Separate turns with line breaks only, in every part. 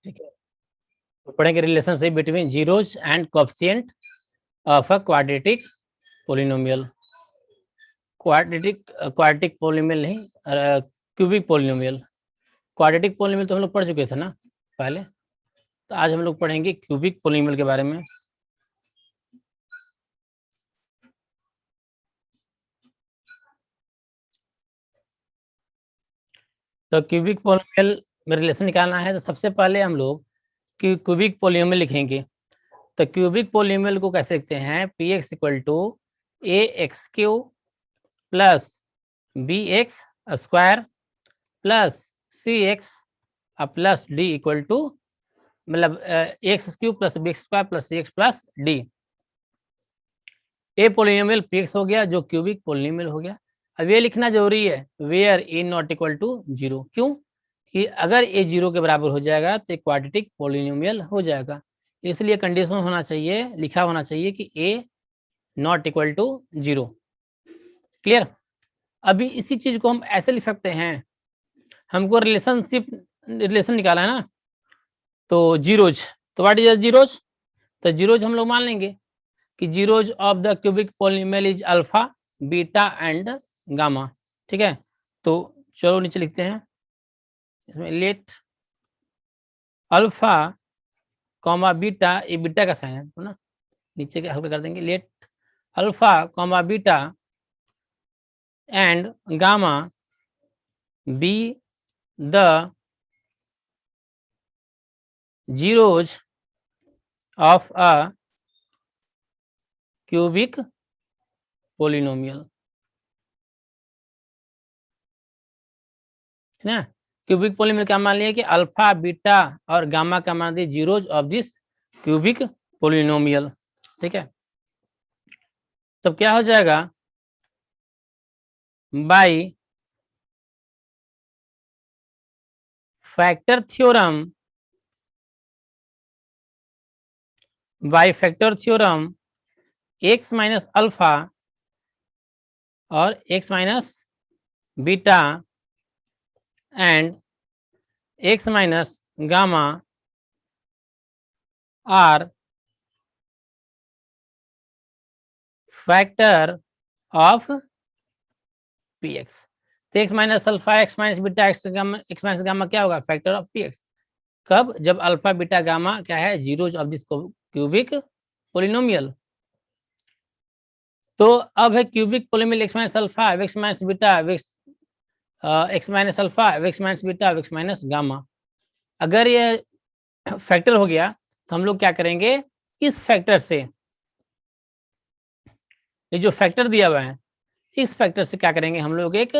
ठीक है, तो पढ़ेंगे relationship between zeros and coefficient of a quadratic polynomial. Quadratic polynomial नहीं, क्यूबिक पोलिनोमियल। क्वाड्रेटिक पोलिनोमियल तो हम लोग पढ़ चुके थे ना पहले, तो आज हम लोग पढ़ेंगे क्यूबिक पोलिनोमियल के बारे में। तो क्यूबिक पोलिनोमियल में रिलेशन निकालना है, तो सबसे पहले हम लोग क्यूबिक पोलिनोमियल लिखेंगे। तो क्यूबिक पोलिनोमियल को कैसे लिखते हैं, p x equal to a x cube plus b x square plus c x plus d equal to, मतलब x cube plus b x square plus c x plus d. A polynomial p x हो गया जो cubic polynomial हो गया। अब ये लिखना जरूरी है, where a not equal to zero. क्यों कि अगर ए जीरो के बराबर हो जाएगा तो क्वाड्रेटिक पोलिनोमियल हो जाएगा, इसलिए कंडीशन होना चाहिए, लिखा होना चाहिए कि a not equal to zero. Clear. अभी इसी चीज को हम ऐसे लिख सकते हैं, हमको रिलेशन निकाला है ना, तो जीरोज, तो व्हाट इज जीरोज, तो जीरोज हम लोग मान लेंगे कि zeros of the cubic polynomial is alpha beta and gamma. ठीक है, तो चलो नीचे लिखते हैं, इसमें लेट अल्फा कॉमा बीटा, ये बीटा का साइन है तो ना, नीचे के हल्का कर देंगे, let alpha comma beta and gamma be the zeros of a cubic polynomial. है ना, क्यूबिक पोलिनोमियल क्या मान लिया कि अल्फा बीटा और गामा का मान दिए zeros of this cubic polynomial. ठीक है, तब क्या हो जाएगा, by factor theorem, by factor theorem x minus alpha और x minus beta and x minus gamma are factor of p x. तो x minus alpha x minus beta x minus gamma क्या होगा, फैक्टर ऑफ पी एक्स। कब, जब alpha beta gamma क्या है, zeros of this cubic polynomial. तो अब है cubic polynomial x minus alpha x minus beta x minus alpha x minus beta x minus gamma. अगर ये फैक्टर हो गया तो हम लोग क्या करेंगे, इस फैक्टर से, ये जो फैक्टर दिया हुआ है इस फैक्टर से क्या करेंगे हम लोग, एक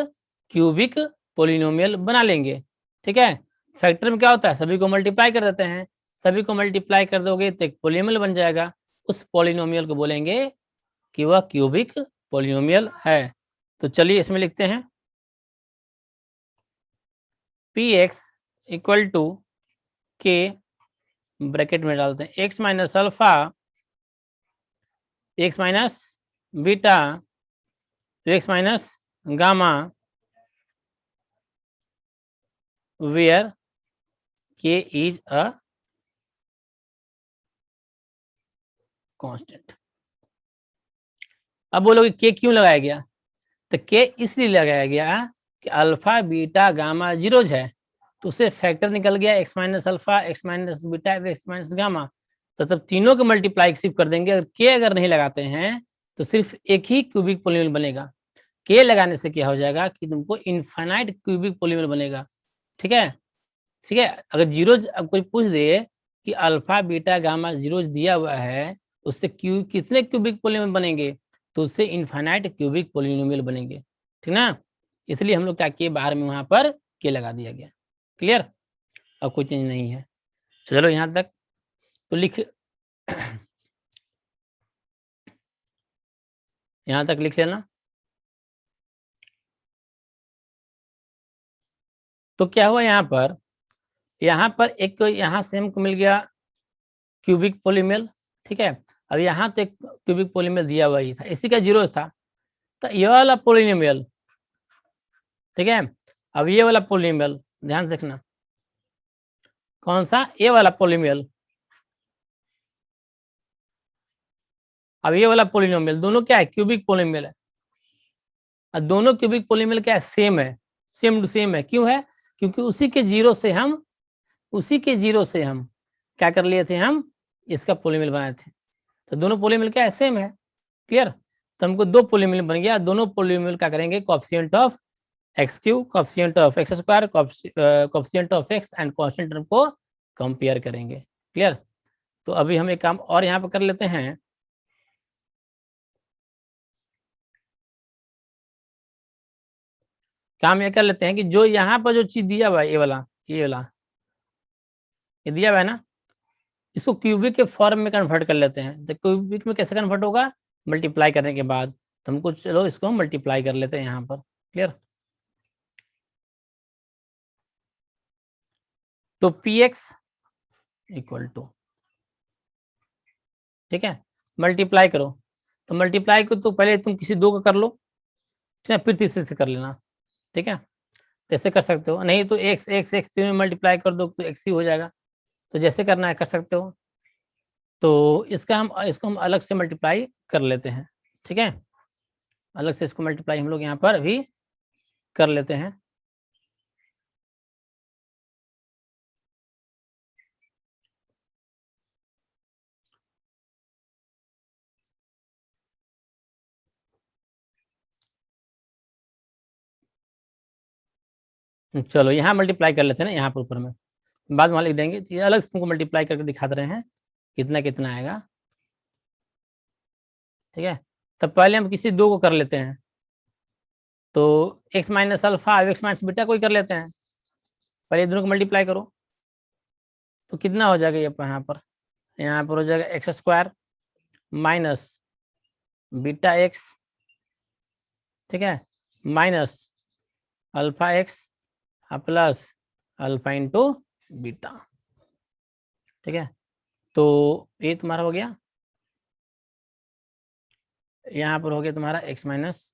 क्यूबिक पोलिनोमियल बना लेंगे। ठीक है, फैक्टर में क्या होता है, सभी को मल्टीप्लाई कर देते हैं, सभी को मल्टीप्लाई कर दोगे तो एक पोलिनोमियल बन जाएगा, उस पोलिनोमियल को बोलेंगे कि वह क्यूबिक पोलिनोमियल है। तो चलिए इसमें लिखते हैं, p x equal to k, bracket में डालते हैं x minus alpha x minus beta x minus gamma where k is a constant. अब बोलोगे के क्यों लगाया गया, तो के इसलिए लगाया गया कि अल्फा बीटा गामा जीरोज है, तो उससे फैक्टर निकल गया x minus alpha x minus beta x minus gamma. तो तब तीनों को मल्टीप्लाई सिर्फ कर देंगे, अगर के अगर नहीं लगाते हैं तो सिर्फ एक ही क्यूबिक पोलिनोमियल बनेगा। के लगाने से क्या हो जाएगा कि तुमको इनफाइनाइट क्यूबिक पोलिनोमियल बनेगा। ठीक है, ठीक है, अगर जीरोज अब कोई पूछ दे कि अल्फा बीटा गामा जीरोज दिया हुआ है, उससे कितने क्यूबिक पोलिनोमियल बनेंगे, तो उससे इनफाइनाइट क्यूबिक पोलिनोमियल बनेंगे। ठीक ना, इसलिए हम लोग क्या किए, बाहर में वहां पर के लगा दिया गया। क्लियर, अब कोई चेंज नहीं है। चलो यहाँ तक तो लिख यहाँ तक लिख लेना। तो क्या हुआ यहाँ पर एक, यहाँ से हमको मिल गया क्यूबिक पोलिनोमियल। ठीक है, अब यहाँ तो एक क्यूबिक पोलिनोमियल दिया हुआ ही था, इसी का जीरो था, तो ये वाला पोलिनोमियल, ठीक है, अब ये वाला पोलिनोमियल ध्यान से रखना, कौन सा? ए वाला पॉलिनोमियल। अब ये वाला पॉलिनोमियल दोनों क्या है? क्यूबिक पॉलिनोमियल है। और दोनों क्यूबिक पॉलिनोमियल क्या है? सेम है, सेम टू सेम है। क्यों है? क्योंकि उसी के जीरो से हम क्या कर लिए थे? हम इसका पॉलिनोमियल बनाए थे। तो दोनों पॉलिनोमियल क्या है? सेम है। क्लियर? तो हमको दो पॉलिनोमियल बन गया। दोनों पॉलिनोमियल क्या करेंगे? Coefficient of x Q, coefficient of x square, coefficient of x and constant term को कंपेयर करेंगे। क्लियर? तो अभी हम एक काम और यहाँ पर कर लेते हैं। काम ये कर लेते हैं कि जो यहाँ पर जो चीज दिया हुआ है, ये वाला ये दिया हुआ है ना, इसको क्यूबिक के फॉर्म में कन्वर्ट कर लेते हैं। तो क्यूबिक में कैसे कन्वर्ट होगा? मल्टीप्लाई करने के बाद। तो हमको चलो इसको हम मल्टीप्लाई कर लेते हैं यहाँ पर। क्लियर? तो पी एक्स इक्वल टू, ठीक है, मल्टीप्लाई करो। तो मल्टीप्लाई को तो पहले तुम किसी दो का कर लो, ठीक है, फिर तीसरे से कर लेना। ठीक है, तो ऐसे कर सकते हो। नहीं तो एक्स एक्स एक्स तीनों मल्टीप्लाई कर दो तो एक्स ही हो जाएगा। तो जैसे करना है कर सकते हो। तो इसको हम अलग से मल्टीप्लाई कर लेते हैं। ठीक है, अलग से इसको मल्टीप्लाई हम लोग यहाँ पर भी कर लेते हैं। चलो यहाँ मल्टीप्लाई कर लेते हैं ना, यहाँ पर ऊपर में बाद में लिख देंगे। तो ये अलग से तुमको मल्टीप्लाई करके दिखा दे रहे हैं कितना कितना आएगा। ठीक है, तब पहले हम किसी दो को कर लेते हैं। तो x minus alpha, x minus beta कोई कर लेते हैं। पहले दोनों को मल्टीप्लाई करो तो कितना हो जाएगा? ये यहाँ पर हो जाएगा x square minus beta x, ठीक है, minus alpha x plus alpha into beta. ठीक है, तो ये तुम्हारा हो गया। यहाँ पर हो गया तुम्हारा एक्स माइनस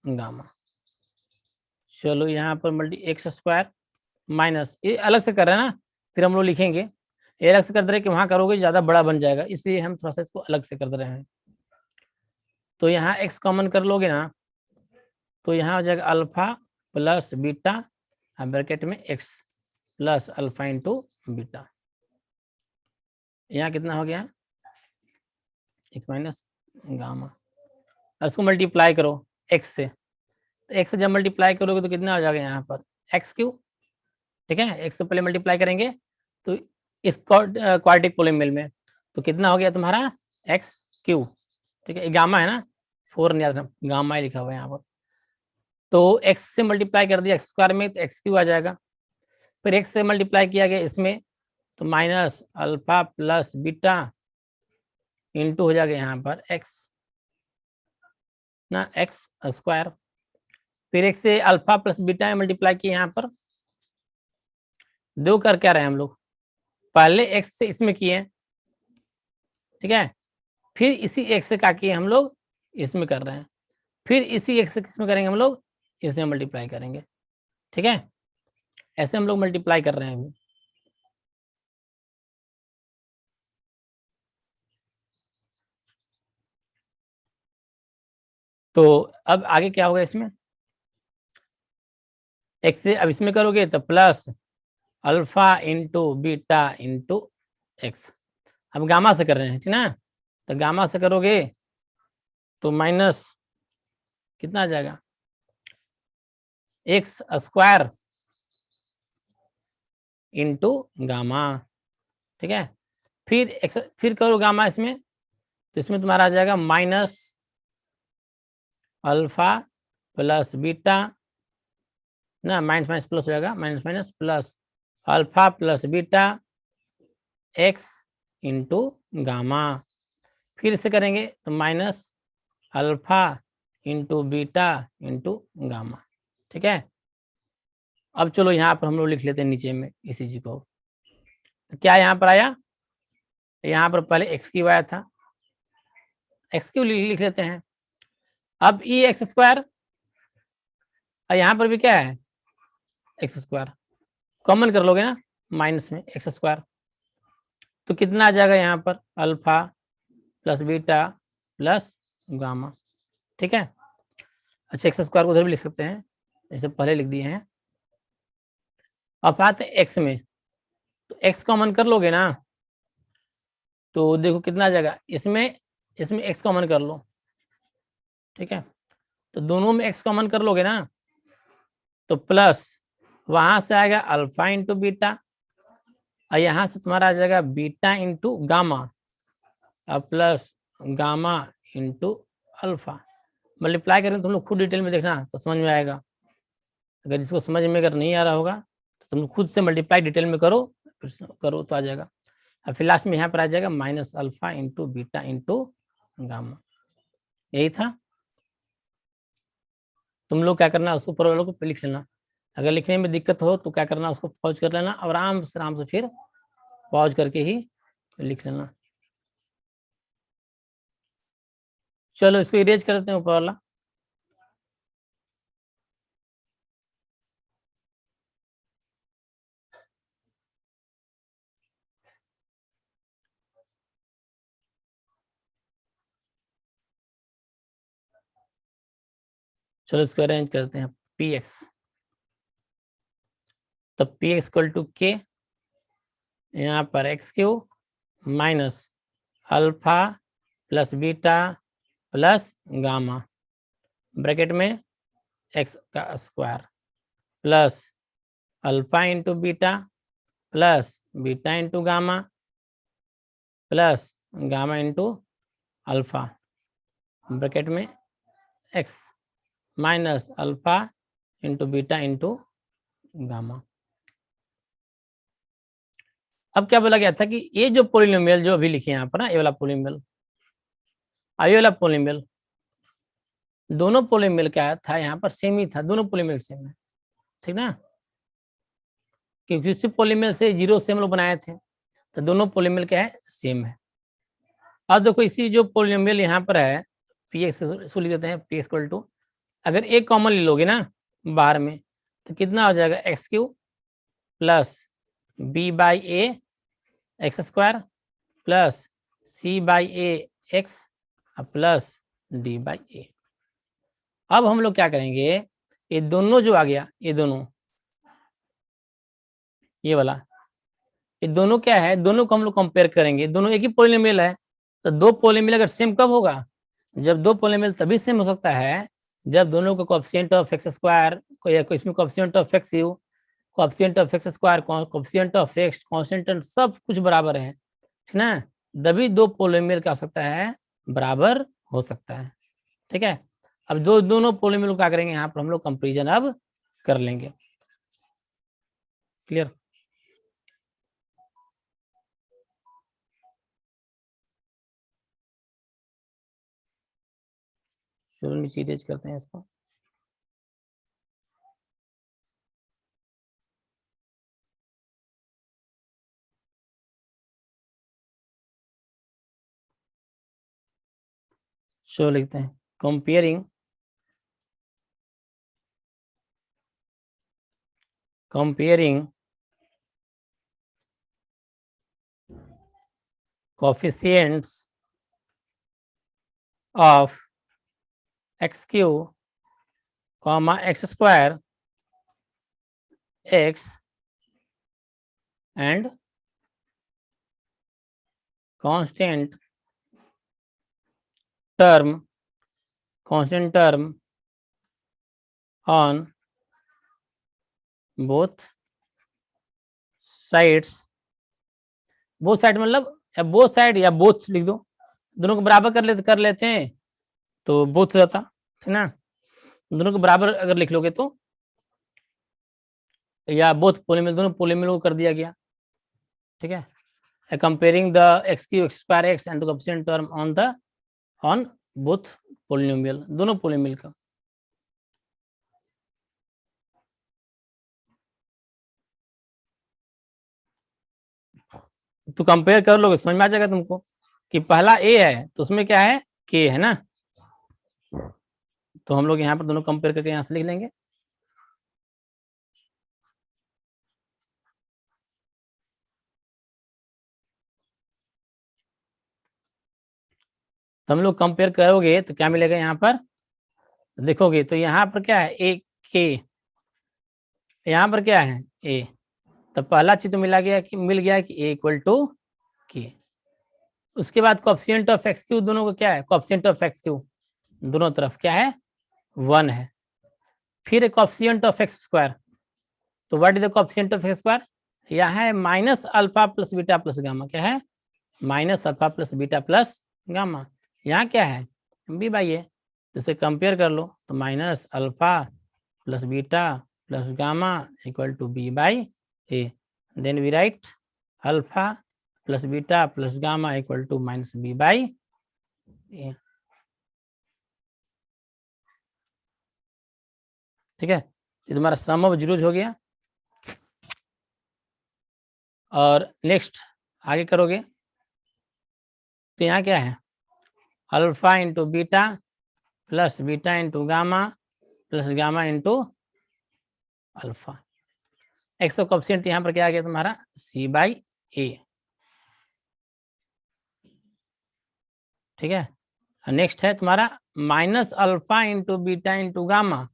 गामा। चलो यहाँ पर मल्टी एक्स स्क्वायर माइनस, ये अलग से कर रहे हैं ना, फिर हम लोग लिखेंगे। ये अलग से कर दे रहे कि वहां करोगे ज़्यादा बड़ा बन जाएगा, इसलिए हम थोड़ा सा इसको अलग से कर दे रहे हैं। तो यहाँ एक्स कॉमन कर लोगे ना, तो यहाँ हो जाएगा अल्फा प्लस बीटा ब्रैकेट में x plus alpha into beta. यहाँ कितना हो गया? X minus gamma. इसको मल्टीप्लाई करो एक्स से। तो एक्स से जब मल्टीप्लाई करोगे तो कितना हो जाएगा? यहाँ पर एक्स क्यू। ठीक है, एक्स से पहले मल्टीप्लाई करेंगे तो इस क्वाड्रेटिक पॉलिनोमियल में तो कितना हो गया तुम्हारा? X Q. ठीक है, गामा है ना, 4 नहीं याद, गामा ही लिखा हुआ है यहाँ पर। तो एक्स से मल्टीप्लाई कर दिया एक्स स्क्वायर में तो एक्स क्यू आ जाएगा। फिर एक्स से मल्टीप्लाई किया गया इसमें तो minus alpha plus beta into हो जाएगा यहाँ पर एक्स ना, एक्स स्क्वायर। फिर एक्स से अल्फा प्लस बीटा में मल्टीप्लाई किया यहाँ पर। दो कर क्या रहे हैं हम लोग? पहले एक्स से इसमें किए, ठीक है, फिर इसी एक्स से क्या किए हम लोग? इसमें कर रहे हैं। फिर इसी एक्स से किसमें करेंगे हम लोग? इसमें मल्टीप्लाई करेंगे। ठीक है, ऐसे हम लोग मल्टीप्लाई कर रहे हैं अभी। तो अब आगे क्या होगा इसमें? एक्स से अब इसमें करोगे तो plus alpha into beta into x. हम गामा से कर रहे हैं, ठीक ना, तो गामा से करोगे तो माइनस कितना आ जाएगा? X square into gamma. ठीक है, फिर करो गामा इसमें तो इसमें तुम्हारा आ जाएगा माइनस अल्फा प्लस बीटा ना, माइनस माइनस प्लस हो जाएगा, minus minus plus alpha plus beta x into gamma. फिर इसे करेंगे तो minus alpha into beta into gamma. ठीक है, अब चलो यहाँ पर हम लोग लिख लेते हैं नीचे में इसी चीज को। तो क्या यहाँ पर आया? यहाँ पर पहले एक्स क्यू आया था, एक्स क्यू लिख लेते हैं। अब ई एक्स स्क्वायर, और यहाँ पर भी क्या है? एक्स स्क्वायर कॉमन कर लोगे ना, माइनस में एक्स स्क्वायर, तो कितना आ जाएगा यहाँ पर alpha plus beta plus gamma. ठीक है, अच्छा एक्स स्क्वायर को उधर भी लिख सकते हैं, जैसे पहले लिख दिए हैं। अब आते हैं एक्स में, तो एक्स कॉमन कर लोगे ना, तो देखो कितना आ जाएगा, इसमें एक्स कॉमन कर लो। ठीक है, तो दोनों में एक्स कॉमन कर लोगे ना, तो प्लस वहां से आएगा अल्फा इंटू बीटा, और यहाँ से तुम्हारा आ जाएगा बीटा इंटू गामा, और plus gamma into alpha. Multiply करें तुम लोग खुद डिटेल में देखना तो समझ में आएगा, अगर इसको समझ में अगर नहीं आ रहा होगा तो तुम खुद से मल्टीप्लाई डिटेल में करो, फिर करो तो आ जाएगा। और फिर लास्ट में यहाँ पर आ जाएगा minus alpha into beta into gamma, यही था। तुम लोग क्या करना, उसको ऊपर वालों को लिख लेना, अगर लिखने में दिक्कत हो तो क्या करना, उसको पॉज कर लेना और आराम से फिर पॉज करके ही लिख लेना। चलो इसको इरेज कर देते हैं ऊपर वाला। चलो इसको अरेंज करते हैं, पी एक्स, तो p x equal to k, यहाँ पर x cube minus alpha plus beta plus gamma, bracket में एक्स का square plus alpha into beta plus beta into gamma plus gamma into alpha, bracket में x minus alpha into beta into gamma. अब क्या बोला गया था कि ये जो पोलिनोमियल जो अभी लिखे यहाँ पर ना, ये वाला पोलिनोमियल, ये वाला पोलिनोमियल, दोनों पोलिनोमियल क्या था यहाँ पर सेम ही था, दोनों पोलिनोमियल सेम है। ठीक ना, क्योंकि उसी पोलिनोमियल से जीरो से हम लोग बनाए थे, तो दोनों पोलिनोमियल क्या है, सेम है। अब देखो इसी जो पोलिनोमियल यहाँ पर है पी एक्स, इसको लिख देते हैं पी एक्स इक्वल टू, अगर एक कॉमन ले लोगे ना बाहर में, तो कितना हो जाएगा x cube plus b by a x square plus c by a x plus d by a. अब हम लोग क्या करेंगे, ये दोनों जो आ गया, ये दोनों, ये वाला, ये दोनों क्या है, दोनों को हम लोग कंपेयर करेंगे, दोनों एक ही पोलिनोमियल है, तो दो पोलिनोमियल अगर सेम कब होगा, जब दो पोलिनोमियल तभी सेम हो सकता है जब दोनों को कोएफिशिएंट ऑफ एक्स स्क्वायर या इसमें coefficient of x you, coefficient of x square, coefficient of x, constant सब कुछ बराबर है, ठीक ना, तभी दो पोलिनोमियल क्या हो सकता है, बराबर हो सकता है। ठीक है, अब दोनों पोलिनोमियल क्या करेंगे, यहाँ पर हम लोग कंपेरिजन अब कर लेंगे। क्लियर, चलो नीचे इरेज करते हैं इसको। चलो लिखते हैं comparing coefficients of x cube comma x square x and constant term on both sides, both side मतलब या बोथ साइड या बोथ लिख दो, दोनों को बराबर कर लेते हैं तो बोथ हो जाता है ना, दोनों को बराबर अगर लिख लोगे तो, या बोथ पोलिनोमियल, दोनों पोलिनोमियल को कर दिया गया। ठीक है, comparing the x Q x square x and the coefficient term on both polynomial, दोनों पोलिनोमियल का। तो कंपेयर कर लोगे समझ में आ जाएगा तुमको कि पहला ए है तो उसमें क्या है, के है ना, तो हम लोग यहाँ पर दोनों कंपेयर करके यहाँ से लिख लेंगे। तो हम लोग कंपेयर करोगे तो क्या मिलेगा यहाँ पर, देखोगे तो यहाँ पर क्या है, ए के, यहाँ पर क्या है ए, तो पहला चीज तो मिल गया कि ए इक्वल टू के। उसके बाद कोएफिशिएंट ऑफ एक्स क्यू दोनों को क्या है, कोएफिशिएंट ऑफ एक्स क्यू दोनों तरफ क्या है 1 है। फिर कोएफिशिएंट ऑफ एक्स स्क्वायर, तो what is the coefficient of x square, यहाँ है minus alpha plus beta plus gamma, क्या है minus alpha plus beta plus gamma, यहाँ क्या है बी बाई ए, इसे कंपेयर कर लो तो minus alpha plus beta plus gamma equal to b by a, then we write alpha plus beta plus gamma equal to minus b by a. ठीक है, ये तुम्हारा सम ऑफ जीरोज हो गया। और नेक्स्ट आगे करोगे तो यहाँ क्या है, alpha into beta plus beta into gamma plus gamma into alpha, x का कोएफिशिएंट यहाँ पर क्या आ गया तुम्हारा सी बाई ए। ठीक है, नेक्स्ट है तुम्हारा minus alpha into beta into gamma,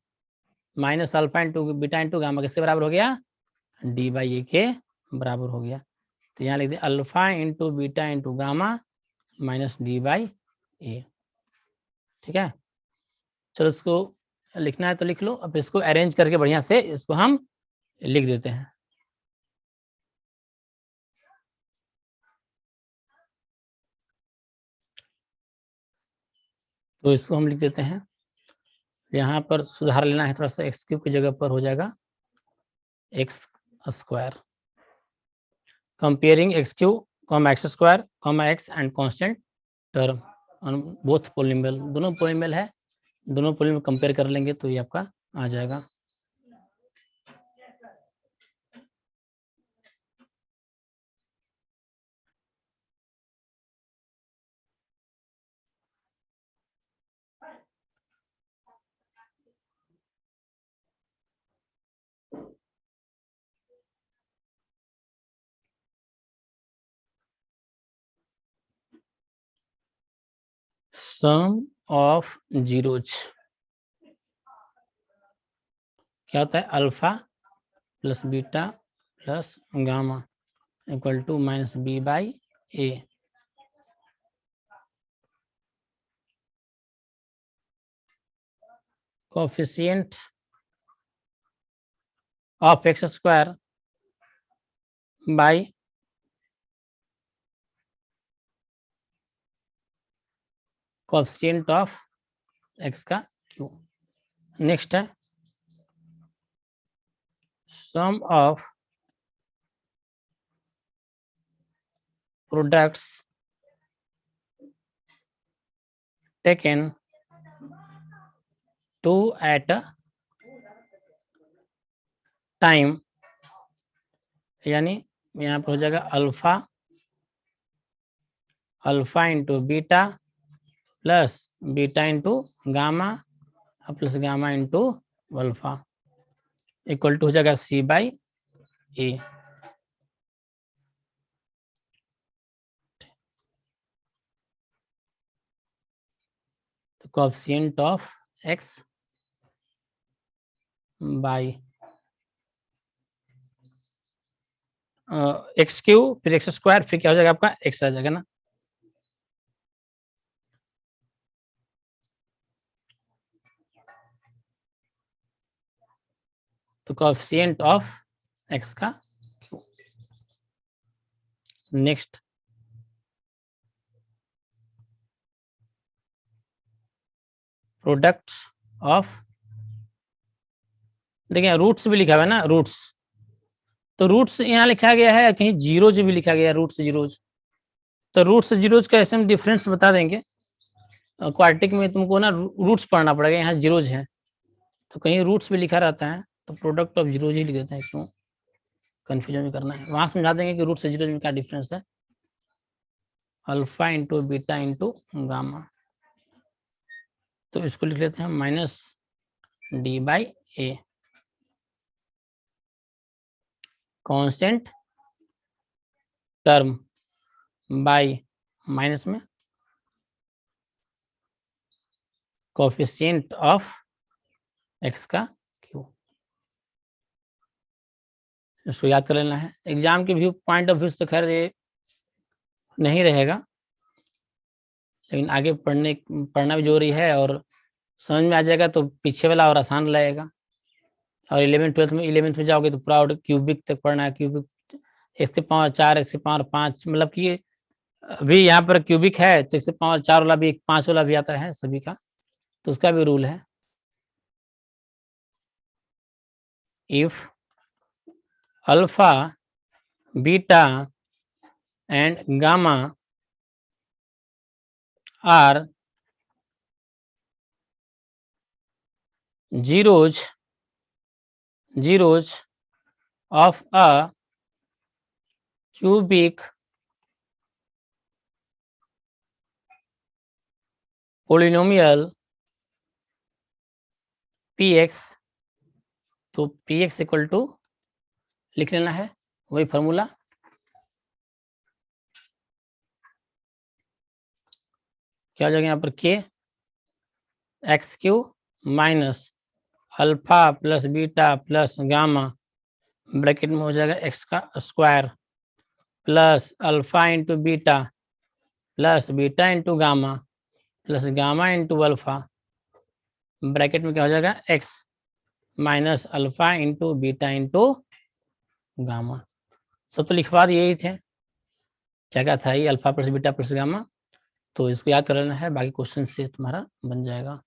minus alpha into beta into gamma किसके बराबर हो गया, डी बाई ए के बराबर हो गया। तो यहाँ लिख दिया alpha into beta into gamma minus d by a. ठीक है, चलो इसको लिखना है तो लिख लो, अब इसको अरेंज करके बढ़िया से इसको हम लिख देते हैं। तो इसको हम लिख देते हैं, यहाँ पर सुधार लेना है थोड़ा सा, एक्स क्यूब की जगह पर हो जाएगा x square, comparing x cube comma x square comma x and constant term on both polynomial, दोनों पोलिनोमियल है, दोनों पोलिनोमियल कंपेयर कर लेंगे तो ये आपका आ जाएगा। सम ऑफ जीरोज क्या होता है, alpha plus beta plus gamma equal to minus b by a. Coefficient of x square by coefficient of x का क्यू। नेक्स्ट है sum of products taken two at a time, यानी यहाँ पर हो जाएगा alpha into beta plus beta into gamma plus gamma into alpha equal to हो जाएगा c by a. तो coefficient of x by x cube फिर एक्स स्क्वायर फिर क्या हो जाएगा आपका एक्स आ जाएगा ना। तो कोएफिशिएंट ऑफ एक्स का क्यू। नेक्स्ट प्रोडक्ट ऑफ, देखिए रूट्स भी लिखा हुआ है ना, रूट्स, तो रूट्स यहाँ लिखा गया है, कहीं जीरोज भी लिखा गया है, रूट्स जीरोज, तो रूट्स जीरोज का ऐसे हम डिफरेंस बता देंगे। क्वाड्रेटिक में तुमको ना रूट्स पढ़ना पड़ेगा, यहाँ जीरोज है तो कहीं रूट्स भी लिखा रहता है, तो प्रोडक्ट ऑफ जीरोज ही लिख देते हैं, क्यों कंफ्यूजन भी करना है, वहां समझा देंगे कि रूट्स जीरोज में क्या डिफरेंस है। Alpha into beta into gamma, तो इसको लिख लेते हैं minus d by A, constant term by minus में कोफिशिएंट ऑफ एक्स का क्यू। इसको याद कर लेना है। एग्जाम के व्यू पॉइंट ऑफ व्यू से खैर ये नहीं रहेगा, लेकिन आगे पढ़ना भी जरूरी है और समझ में आ जाएगा तो पीछे वाला और आसान लगेगा। और 11th में जाओगे तो पूरा क्यूबिक तक पढ़ना है। क्यूबिक x की पावर 4, x की पावर 5, मतलब कि अभी यहाँ पर क्यूबिक है तो x की पावर 4 वाला भी 5 वाला भी आता है सभी का, तो उसका भी रूल है। If alpha beta and gamma are zeros of a cubic polynomial px, तो px इक्वल टू लिख लेना है वही फॉर्मूला। क्या हो जाएगा यहाँ पर k x cube minus alpha plus beta plus gamma bracket में हो जाएगा x का square plus alpha into beta plus beta into gamma plus gamma into alpha bracket में क्या हो जाएगा x minus alpha into beta into gamma. सब तो लिखवा दिए ही थे, क्या क्या था ये alpha plus beta plus gamma, तो इसको याद कर लेना है, बाकी क्वेश्चन से तुम्हारा बन जाएगा।